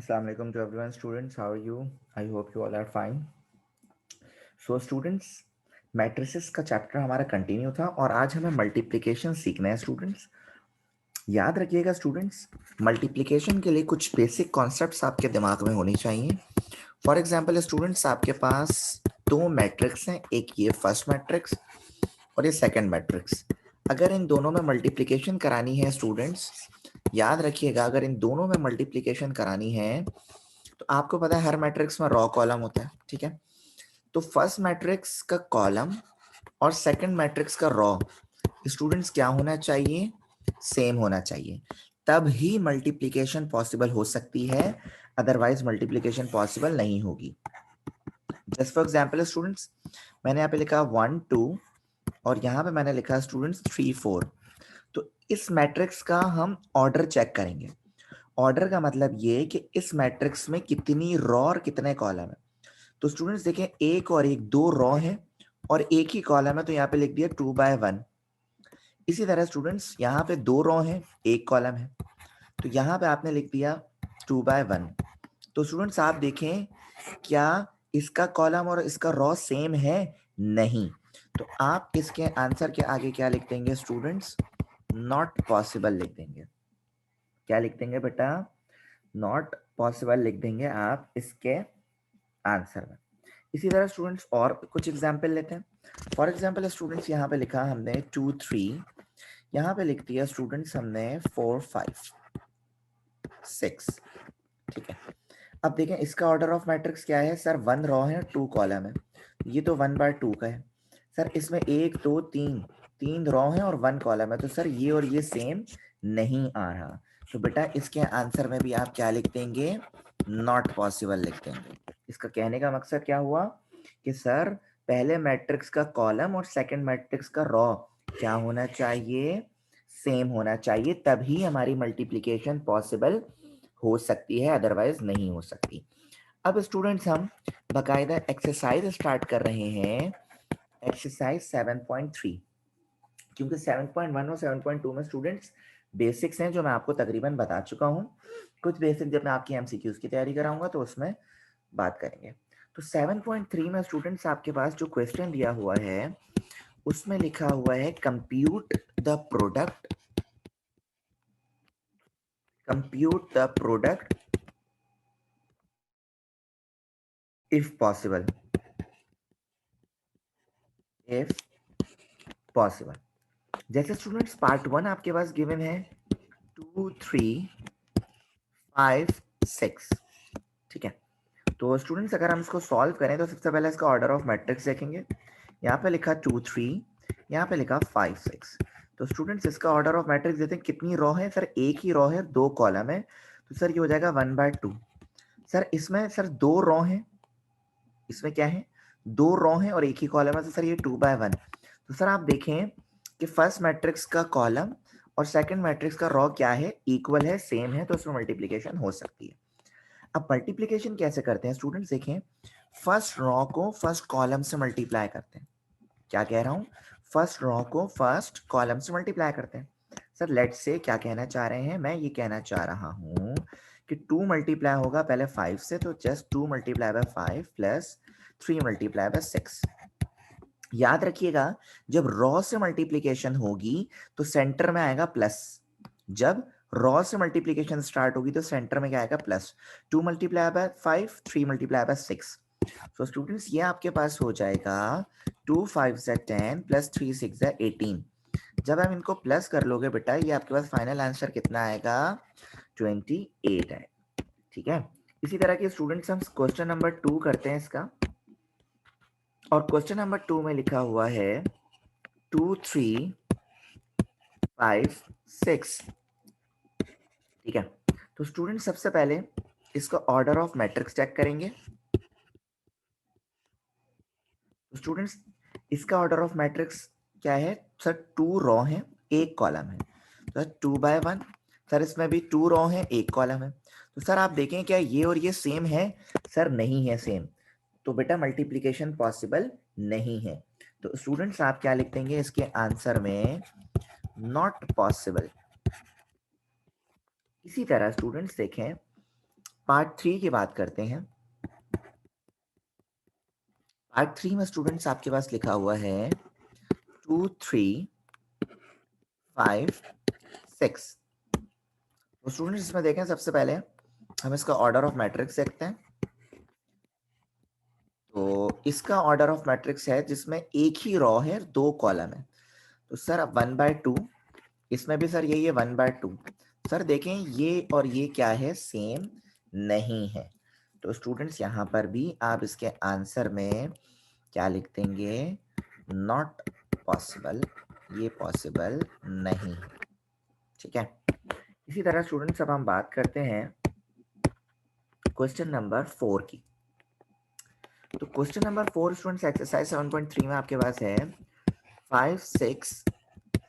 Assalamu alaikum to everyone, students. How are you? I hope you all are fine. So students, matrices का chapter हमारा continue था और आज हमें multiplication सीखना है स्टूडेंट्स। याद रखिएगा स्टूडेंट्स, मल्टीप्लिकेशन के लिए कुछ बेसिक कॉन्सेप्ट्स आपके दिमाग में होनी चाहिए। फॉर एग्जांपल स्टूडेंट्स, आपके पास दो मैट्रिक्स हैं, एक ये फर्स्ट मैट्रिक्स और ये सेकंड मैट्रिक्स। अगर इन दोनों में मल्टीप्लिकेशन करानी है स्टूडेंट्स, याद रखिएगा, अगर इन दोनों में मल्टीप्लिकेशन करानी है तो आपको पता है हर मैट्रिक्स में रॉ कॉलम होता है, ठीक है। तो फर्स्ट मैट्रिक्स का कॉलम और सेकंड मैट्रिक्स का रॉ स्टूडेंट्स क्या होना चाहिए? सेम होना चाहिए, तब ही मल्टीप्लिकेशन पॉसिबल हो सकती है, अदरवाइज मल्टीप्लिकेशन पॉसिबल नहीं होगी। जस्ट फॉर एग्जांपल स्टूडेंट्स, मैंने यहाँ पे लिखा 1 2 और यहाँ पे मैंने लिखा स्टूडेंट्स 3 4। तो इस मैट्रिक्स का हम ऑर्डर चेक करेंगे। ऑर्डर का मतलब ये कि इस मैट्रिक्स में कितनी रॉ और कितने कॉलम है। तो स्टूडेंट्स देखें, एक और एक दो रॉ है और एक ही कॉलम है, तो यहाँ पे लिख दिया 2/1। इसी तरह स्टूडेंट्स यहाँ पे दो रॉ है, एक कॉलम है, तो यहाँ पे आपने लिख दिया 2/1। तो स्टूडेंट्स आप देखें, क्या इसका कॉलम और इसका रॉ सेम है? नहीं। तो आप इसके आंसर के आगे क्या लिख देंगे स्टूडेंट्स? नॉट पॉसिबल लिख देंगे। क्या लिख देंगे बेटा? नॉट पॉसिबल लिख देंगे आप इसके आंसर में। इसी तरह स्टूडेंट्स और कुछ एग्जाम्पल लेते हैं। फॉर एग्जाम्पल स्टूडेंट्स, यहाँ पे लिखा हमने 2 3, यहाँ पे लिख दिया स्टूडेंट्स हमने 4 5 6, ठीक है। अब देखें इसका ऑर्डर ऑफ मैट्रिक्स क्या है सर? 1 रॉ है, 2 कॉलम है, ये तो 1/2 का है। सर इसमें 1 2 3 3 रॉ है और 1 कॉलम है, तो सर ये और ये सेम नहीं आ रहा। तो बेटा इसके आंसर में भी आप क्या लिख देंगे? नॉट पॉसिबल लिख देंगे। इसका कहने का मकसद क्या हुआ कि सर पहले मैट्रिक्स का कॉलम और सेकंड मैट्रिक्स का रॉ क्या होना चाहिए? सेम होना चाहिए, तभी हमारी मल्टीप्लिकेशन पॉसिबल हो सकती है, अदरवाइज नहीं हो सकती। अब स्टूडेंट्स हम बकायदा एक्सरसाइज स्टार्ट कर रहे हैं, एक्सरसाइज 7.3, क्योंकि 7.1 और 7.2 में स्टूडेंट्स बेसिक्स हैं जो मैं आपको तकरीबन बता चुका हूं। कुछ बेसिक जब मैं आपकी एमसीक्यूज की तैयारी कराऊंगा तो उसमें बात करेंगे। तो 7.3 में स्टूडेंट्स आपके पास जो क्वेश्चन दिया हुआ है उसमें लिखा हुआ है compute the product if possible, if possible. जैसे स्टूडेंट्स पार्ट 1 आपके पास गिवन है 2 3 5 6, ठीक है। तो स्टूडेंट्स अगर हम इसको सॉल्व करें तो सबसे पहले इसका ऑर्डर ऑफ मैट्रिक्स देखेंगे। यहाँ पे लिखा 2 3, यहाँ पे लिखा 5 6। तो स्टूडेंट्स इसका ऑर्डर ऑफ मैट्रिक्स देते हैं, कितनी रॉ है सर? एक ही रॉ है, दो कॉलम है, तो सर ये हो जाएगा 1/2। सर इसमें सर दो रॉ है, इसमें क्या है? दो रॉ है और एक ही कॉलम है, तो सर ये 2/1। तो सर आप देखें कि फर्स्ट मैट्रिक्स का कॉलम और सेकंड मैट्रिक्स का रॉ क्या है? इक्वल है, सेम है, तो इसमें मल्टीप्लिकेशन हो सकती है। अब मल्टीप्लिकेशन कैसे करते हैं स्टूडेंट्स? देखें, फर्स्ट रॉ को फर्स्ट कॉलम से मल्टीप्लाई करते हैं। क्या कह रहा हूं? फर्स्ट रॉ को फर्स्ट कॉलम से मल्टीप्लाई करते हैं। सर लेट्स से क्या कहना चाह रहे हैं? मैं ये कहना चाह रहा हूं कि 2 मल्टीप्लाई होगा पहले 5 से, तो just 2 multiply by 5 plus 3 multiply by 6। याद रखिएगा, जब रॉ से मल्टीप्लिकेशन होगी तो सेंटर में आएगा प्लस। जब रॉ से मल्टीप्लिकेशन स्टार्ट होगी तो सेंटर में क्या आएगा? Plus. 2 multiply by 5, 3 multiply by 6। So students ये आपके पास हो जाएगा 2 5 से 10 प्लस 3 6 से 18। जब हम इनको प्लस कर लोगे बेटा, ये आपके पास फाइनल आंसर कितना आएगा? 28 है, ठीक है। इसी तरह के स्टूडेंट्स हम क्वेश्चन नंबर 2 करते हैं इसका, और क्वेश्चन नंबर 2 में लिखा हुआ है 2 3 5 6, ठीक है। तो स्टूडेंट सबसे पहले इसका ऑर्डर ऑफ मैट्रिक्स चेक करेंगे। तो स्टूडेंट्स इसका ऑर्डर ऑफ मैट्रिक्स क्या है सर? 2 रॉ है, एक कॉलम है, तो 2/1। सर इसमें भी 2 रॉ है, एक कॉलम है, तो सर आप देखें क्या ये और ये सेम है? सर नहीं है सेम, तो बेटा मल्टीप्लिकेशन पॉसिबल नहीं है। तो स्टूडेंट्स आप क्या लिख देंगे इसके आंसर में? Not possible. इसी तरह स्टूडेंट्स देखें पार्ट 3 की बात करते हैं। पार्ट 3 में स्टूडेंट्स आपके पास लिखा हुआ है 2 3 5 6। तो स्टूडेंट्स इसमें देखें, सबसे पहले हम इसका ऑर्डर ऑफ मैट्रिक्स देखते हैं। तो इसका ऑर्डर ऑफ मैट्रिक्स है जिसमें एक ही रॉ है, 2 कॉलम है। तो सर अब 1/2, इसमें भी सर यही है 1/2। सर देखें ये और ये क्या है, सेम नहीं है। तो स्टूडेंट्स यहाँ पर भी आप इसके आंसर में क्या लिख देंगे, नॉट पॉसिबल, ये पॉसिबल नहीं। ठीक है। इसी तरह स्टूडेंट्स अब हम बात करते हैं क्वेश्चन नंबर 4 की। तो क्वेश्चन नंबर 4 स्टूडेंट्स एक्सरसाइज 7.3 में आपके पास है 5 6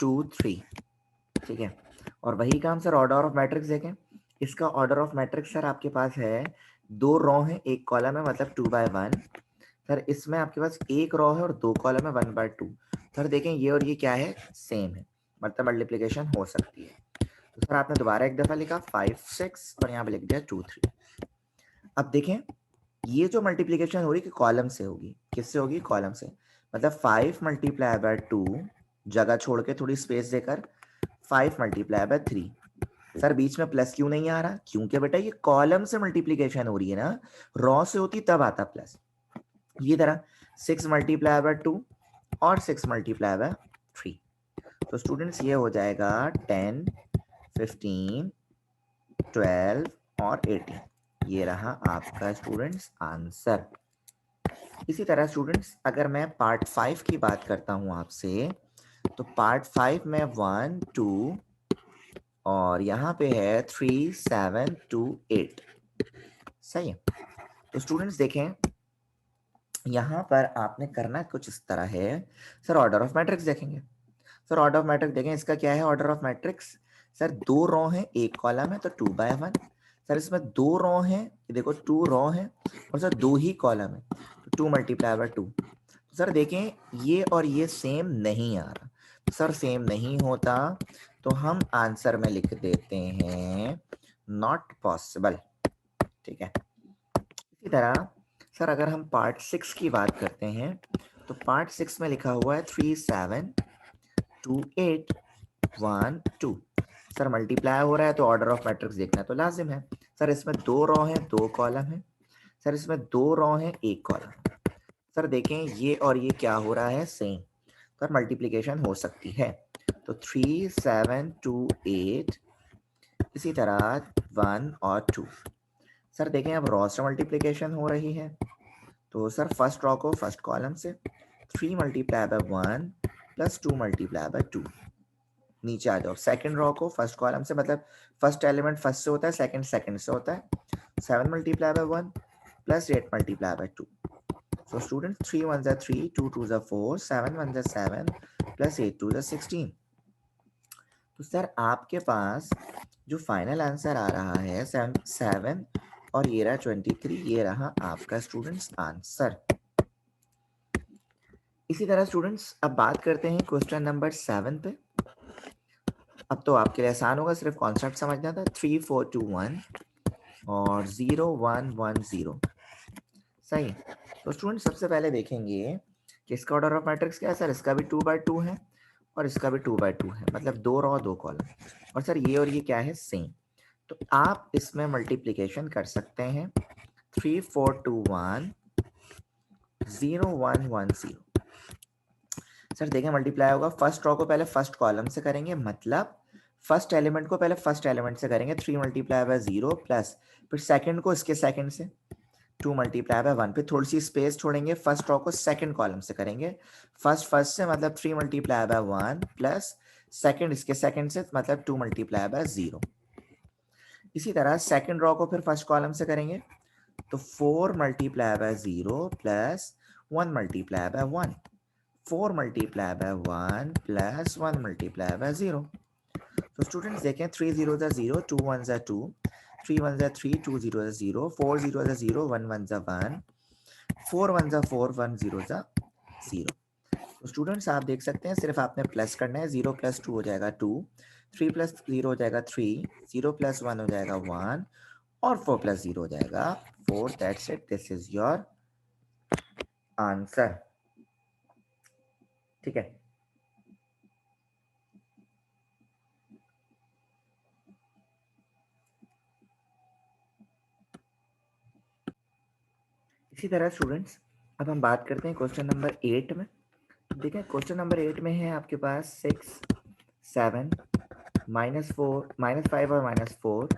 2 3। ठीक है। और वही काम सर ऑर्डर ऑफ मैट्रिक्स देखें। इसका ऑर्डर ऑफ मैट्रिक्स सर आपके पास है 2 रो है, 1 कॉलम है, मतलब 2/1। सर इसमें आपके पास 1 रो है और 2 कॉलम है, 1/2। सर देखें ये और ये क्या है, सेम है, मतलब मल्टीप्लिकेशन हो सकती है। तो सर आपने दोबारा एक दफा लिखा 5 6 और यहाँ पे लिख दिया 2 3। अब देखें ये जो मल्टीप्लिकेशन हो रही है कॉलम से होगी, किससे होगी, कॉलम से। मतलब 5 × 2, जगह छोड़ के थोड़ी स्पेस देकर 5 × 3। सर बीच में प्लस क्यों नहीं आ रहा, क्योंकि बेटा ये कॉलम से मल्टीप्लिकेशन हो रही है ना, रॉ से होती तब आता प्लस। ये तरह 6 × 2 और 6 × 3। तो स्टूडेंट्स ये हो जाएगा 10 15 12 और 18। ये रहा आपका स्टूडेंट्स आंसर। इसी तरह स्टूडेंट्स अगर मैं पार्ट 5 की बात करता हूं आपसे, तो पार्ट 5 में 1 2 और यहाँ पे है 3 7 2 8। सही है। तो स्टूडेंट्स देखें यहाँ पर आपने करना कुछ इस तरह है। सर ऑर्डर ऑफ मैट्रिक्स देखेंगे। सर ऑर्डर ऑफ मैट्रिक्स देखें, इसका क्या है ऑर्डर ऑफ मैट्रिक्स। सर 2 रो है, 1 कॉलम है, तो 2/1। सर इसमें 2 रो है, ये देखो 2 रो है और सर 2 ही कॉलम है, तो 2 × 2। सर देखें ये और ये सेम नहीं आ रहा। सर सेम नहीं होता तो हम आंसर में लिख देते हैं नॉट पॉसिबल। ठीक है। इसी तरह सर अगर हम पार्ट 6 की बात करते हैं, तो पार्ट 6 में लिखा हुआ है 3 7 2 8 1 2। सर मल्टीप्लाई हो रहा है तो ऑर्डर ऑफ मैट्रिक्स देखना तो लाजिम है। सर इसमें 2 रो है, 2 कॉलम है। सर इसमें 2 रो है, 1 कॉलम। सर देखें ये और ये क्या हो रहा है, सेम। सर मल्टीप्लिकेशन हो सकती है। तो 3 7 2 8, इसी तरह 1 और 2। सर देखें अब रॉ से मल्टीप्लिकेशन हो रही है, तो सर फर्स्ट रॉ को फर्स्ट कॉलम से 3 × 1 + 2 × 2। नीचे आ जाओ, सेकंड रॉ को फर्स्ट कॉलम से, मतलब फर्स्ट एलिमेंट फर्स्ट से होता है, सेकंड सेकंड से होता है। 7 × 1 + 8 × 2। So students 3 1s are 3, 2 2s are 4, 7 1s are 7 plus 8 2s are 16। तो सर आपके पास जो फाइनल आंसर आ रहा है 7 और ये रहा 23, ये रहा आपका स्टूडेंट्स आंसर। इसी तरह स्टूडेंट्स अब बात करते हैं क्वेश्चन नंबर 7 पे। अब तो आपके लिए आसान होगा, सिर्फ कॉन्सेप्ट समझना था। 3 4 2 1 और 0 1 1 0। सही। तो स्टूडेंट सबसे पहले देखेंगे कि इसका ऑर्डर ऑफ मैट्रिक्स क्या है। सर इसका भी 2/2 है और इसका भी 2/2 है, मतलब 2 रो 2 कॉलम। और सर ये और ये क्या है, सेम। तो आप इसमें मल्टीप्लिकेशन कर सकते हैं 3 4 2 1 0 1 1 0। सर देखें मल्टीप्लाई होगा, फर्स्ट रो को पहले फर्स्ट कॉलम से करेंगे, मतलब फर्स्ट एलिमेंट को पहले फर्स्ट एलिमेंट से करेंगे। 3 × 0 प्लस फिर सेकंड को इसके सेकंड से 2 × 1, फिर थोड़ी सी स्पेस छोड़ेंगे, फर्स्ट रो को सेकंड कॉलम से करेंगे। फर्स्ट फर्स्ट से मतलब 3 × 1 प्लस सेकंड इसके सेकंड से, मतलब 2 × 0। इसी तरह सेकंड रो को फिर फर्स्ट कॉलम से करेंगे, तो 4 × 0 प्लस 1 × 1, 4 × 1 प्लस 1 × 0। तो स्टूडेंट्स देखें 3 0s are 0, 2 1s are 2, 3 1s are 3, 2 0s are 0, 4 0s are 0, 1 1s are 1, 4 1s are 4, 1 0s are 0। तो स्टूडेंट्स आप देख सकते हैं सिर्फ आपने प्लस करना है। 0 + 2 हो जाएगा 2, 3 + 0 हो जाएगा 3, 0 + 1 हो जाएगा 1 और 4 प्लस 0 हो जाएगा 4। That's it, this is your answer. ठीक है, इसी तरह स्टूडेंट्स अब हम बात करते हैं क्वेश्चन नंबर 8 में। देखिए क्वेश्चन नंबर 8 में है आपके पास 6 7 -4 -5 और -4।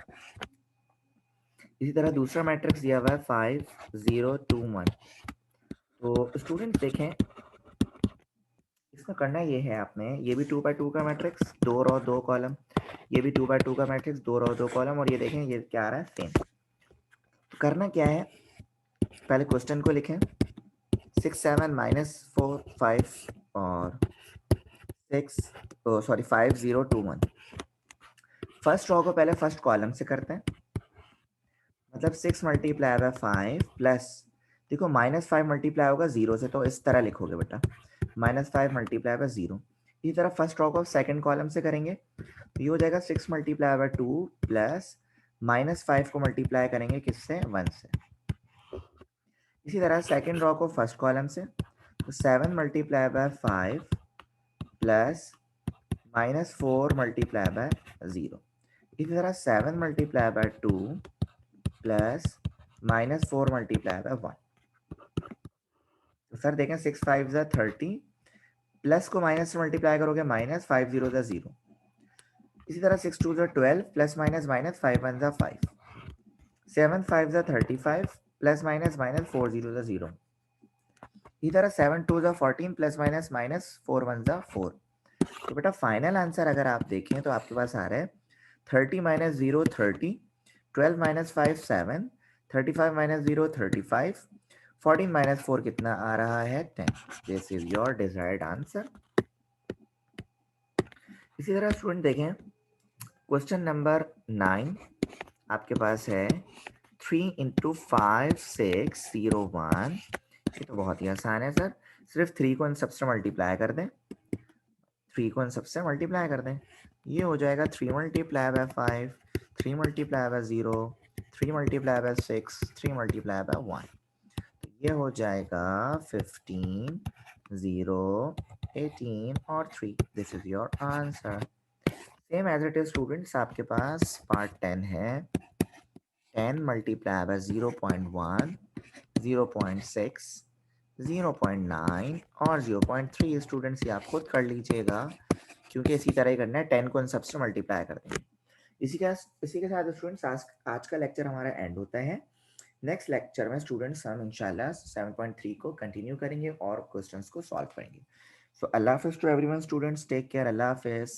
इसी तरह दूसरा मैट्रिक्स दिया हुआ है 5 0 2 1। तो स्टूडेंट्स देखें, इसमें करना ये है आपने, ये भी 2 बाई 2 का मैट्रिक्स, 2 रो 2 कॉलम, ये भी 2 बाई 2 का मैट्रिक्स, 2 रो 2 कॉलम, और ये देखें ये क्या आ रहा है सेम। तो करना क्या है, पहले क्वेश्चन को लिखें 6 7 -4 5 और 6 सॉरी 5 0 2 1। फर्स्ट रो को पहले फर्स्ट कॉलम से करते हैं, मतलब 6 मल्टीप्लाई बाय 5 प्लस, देखो -5 मल्टीप्लाई होगा 0 से, तो इस तरह लिखोगे बेटा -5 मल्टीप्लाई बाय 0। इसी तरह फर्स्ट रो को सेकंड कॉलम से करेंगे, तो ये हो जाएगा 6 मल्टीप्लाई बाय 2 प्लस -5 को मल्टीप्लाई करेंगे किससे, 1 से। इसी तरह सेकंड रो को फर्स्ट कॉलम से, तो 7 multiply by 5 plus -4 multiply by 0। इसी तरह 7 multiply by 2 plus -4 multiply by 1। तो सर देखें 6 5 ज़ा 30, प्लस को माइनस से मल्टीप्लाई करोगे -5 0 ज़ा 0। इसी तरह 6 2 ज़ा 12 प्लस माइनस माइनस 5 1 ज़ा 5, 7 5 ज़ा 35 प्लस माइनस माइनस 4 0 ज़ा 0। इसी तरह 7 2 ज़ा 14 प्लस माइनस माइनस 4 1 ज़ा 4। तो बेटा फाइनल आंसर अगर आप देखें तो आपके पास आ रहा है 30 माइनस 0 30, 12 माइनस 5 7, 35 माइनस 0 35, 14 माइनस 4 कितना आ रहा है 10। This is your desired answer. इसी तरह स्टूडेंट देखें क्वेश्चन नंबर 9 आपके पास है 3 इंटू 5 6 0 1। ये तो बहुत ही आसान है सर, सिर्फ 3 को इन सबसे मल्टीप्लाई कर दें, 3 को इन सबसे मल्टीप्लाई कर दें, ये हो जाएगा 3 multiply by 5, 3 multiply by 0, 3 multiply by 6, 3 multiply by 1। तो ये हो जाएगा 15 0 18 और 3। This is your answer. Same as it is students आपके पास पार्ट 10 है, 10 मल्टीप्लाई बाय 0.1, 0.6, 0.9 और 0.3। स्टूडेंट्स ये आप खुद कर लीजिएगा, क्योंकि इसी तरह ही करना है, 10 को इन सबसे मल्टीप्लाई कर देंगे। इसी के साथ स्टूडेंट्स आज का लेक्चर हमारा एंड होता है। नेक्स्ट लेक्चर में स्टूडेंट्स हम इंशाल्लाह 7.3 को कंटिन्यू करेंगे और क्वेश्चंस को सॉल्व करेंगे। सो अल्लाह हाफिज़ to everyone students, take care, अल्लाह हाफिज़।